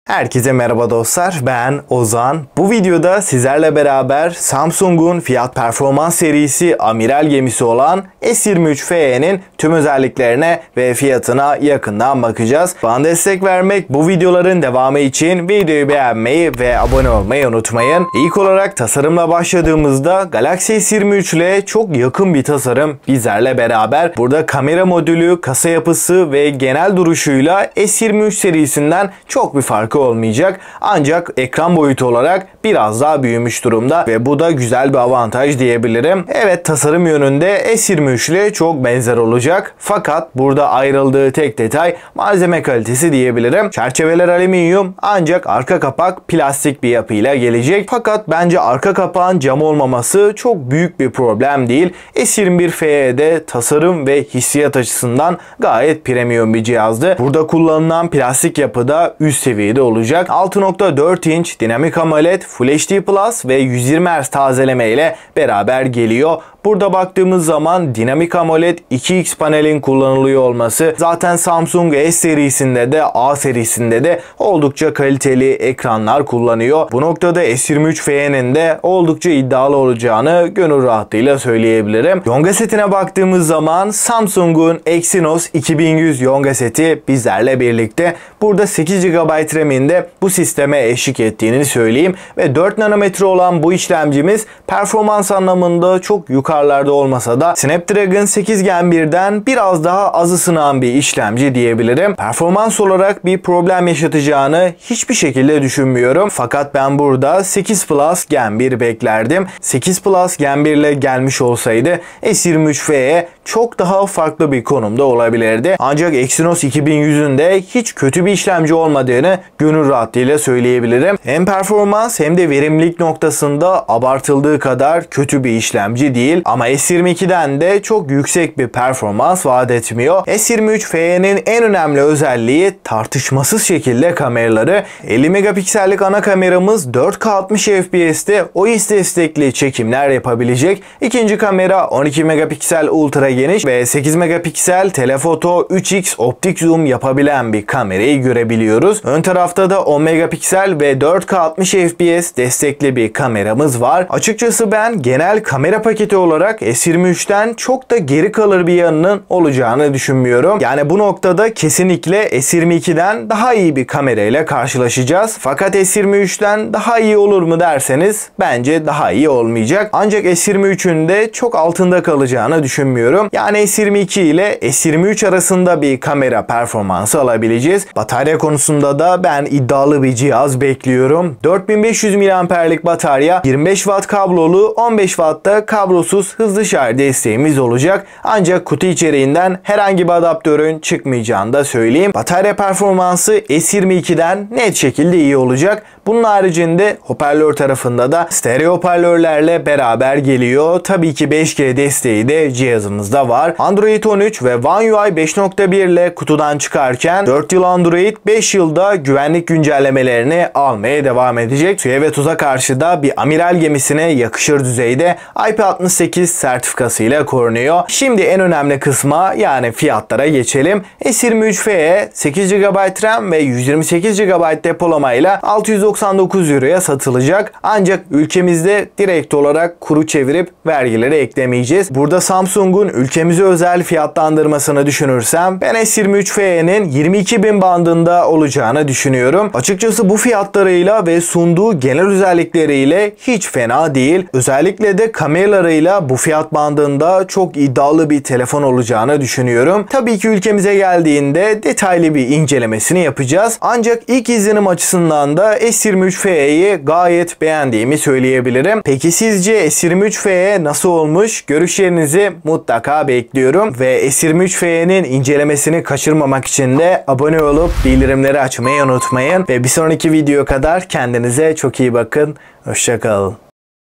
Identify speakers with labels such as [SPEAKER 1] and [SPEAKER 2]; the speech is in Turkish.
[SPEAKER 1] Herkese merhaba dostlar, ben Ozan. Bu videoda sizlerle beraber Samsung'un fiyat performans serisi amiral gemisi olan S23FE'nin tüm özelliklerine ve fiyatına yakından bakacağız. Bana destek vermek, bu videoların devamı için videoyu beğenmeyi ve abone olmayı unutmayın. İlk olarak tasarımla başladığımızda Galaxy S23 ile çok yakın bir tasarım bizlerle beraber. Burada kamera modülü, kasa yapısı ve genel duruşuyla S23 serisinden çok bir farkı olmayacak. Ancak ekran boyutu olarak biraz daha büyümüş durumda ve bu da güzel bir avantaj diyebilirim. Evet, tasarım yönünde S23 ile çok benzer olacak. Fakat burada ayrıldığı tek detay malzeme kalitesi diyebilirim. Çerçeveler alüminyum ancak arka kapak plastik bir yapıyla gelecek. Fakat bence arka kapağın cam olmaması çok büyük bir problem değil. S21FE'de tasarım ve hissiyat açısından gayet premium bir cihazdı. Burada kullanılan plastik yapıda üst seviyede olacak. 6.4 inç dinamik AMOLED, Full HD Plus ve 120 Hz tazeleme ile beraber geliyor. Burada baktığımız zaman dinamik AMOLED 2X panelin kullanılıyor olması zaten Samsung S serisinde de A serisinde de oldukça kaliteli ekranlar kullanıyor. Bu noktada S23FE'nin de oldukça iddialı olacağını gönül rahatlığıyla söyleyebilirim. Yonga setine baktığımız zaman Samsung'un Exynos 2100 Yonga seti bizlerle birlikte. Burada 8 GB RAM'in de bu sisteme eşlik ettiğini söyleyeyim ve 4 nanometre olan bu işlemcimiz performans anlamında çok yukarılarda olmasa da Snapdragon 8 Gen 1'den biraz daha az ısınan bir işlemci diyebilirim. Performans olarak bir problem yaşatacağını hiçbir şekilde düşünmüyorum. Fakat ben burada 8 Plus Gen 1 beklerdim. 8 Plus Gen 1 ile gelmiş olsaydı S23FE çok daha farklı bir konumda olabilirdi. Ancak Exynos 2100'ün de hiç kötü bir işlemci olmadığını gönül rahatlığıyla söyleyebilirim. Hem performans hem de verimlilik noktasında abartıldığı kadar kötü bir işlemci değil. Ama S22'den de çok yüksek bir performans vaat etmiyor. S23FE'nin en önemli özelliği tartışmasız şekilde kameraları. 50 megapiksellik ana kameramız 4K 60 FPS'te OIS destekli çekimler yapabilecek. İkinci kamera 12 megapiksel ultra geniş ve 8 megapiksel telefoto 3x optik zoom yapabilen bir kamerayı görebiliyoruz. Ön tarafta da 10 megapiksel ve 4K 60 FPS destekli bir kameramız var. Açıkçası ben genel kamera paketi olarak S23'ten çok da geri kalır bir yanının olacağını düşünmüyorum. Yani bu noktada kesinlikle S22'den daha iyi bir kamerayla karşılaşacağız. Fakat S23'ten daha iyi olur mu derseniz bence daha iyi olmayacak. Ancak S23'ün de çok altında kalacağını düşünmüyorum. Yani S22 ile S23 arasında bir kamera performansı alabileceğiz. Batarya konusunda da ben iddialı bir cihaz bekliyorum. 4500 mAh'lik batarya, 25 Watt kablolu, 15 Watt'ta kablosuz hızlı şarj desteğimiz olacak. Ancak kutu içeriğinden herhangi bir adaptörün çıkmayacağını da söyleyeyim. Batarya performansı S22'den net şekilde iyi olacak. Bunun haricinde hoparlör tarafında da stereo hoparlörlerle beraber geliyor. Tabii ki 5G desteği de cihazımızda var. Android 13 ve One UI 5.1 ile kutudan çıkarken 4 yıl Android, 5 yılda güvenlik güncellemelerini almaya devam edecek. Suya ve tuza karşı da bir amiral gemisine yakışır düzeyde IP68 sertifikasıyla korunuyor. Şimdi en önemli kısma, yani fiyatlara geçelim. S23FE 8 GB RAM ve 128 GB depolamayla 699 euroya satılacak. Ancak ülkemizde direkt olarak kuru çevirip vergileri eklemeyeceğiz. Burada Samsung'un ülkemize özel fiyatlandırmasını düşünürsem ben S23FE'nin 22.000 bandında olacağını düşünüyorum. Açıkçası bu fiyatlarıyla ve sunduğu genel özellikleriyle hiç fena değil. Özellikle de kameralarıyla bu fiyat bandında çok iddialı bir telefon olacağını düşünüyorum. Tabii ki ülkemize geldiğinde detaylı bir incelemesini yapacağız. Ancak ilk izlenim açısından da S23FE'yi gayet beğendiğimi söyleyebilirim. Peki sizce S23FE nasıl olmuş? Görüşlerinizi mutlaka bekliyorum ve S23FE'nin incelemesini kaçırmamak için de abone olup bildirimleri açmayı unutmayın ve bir sonraki videoya kadar kendinize çok iyi bakın. Hoşça kalın.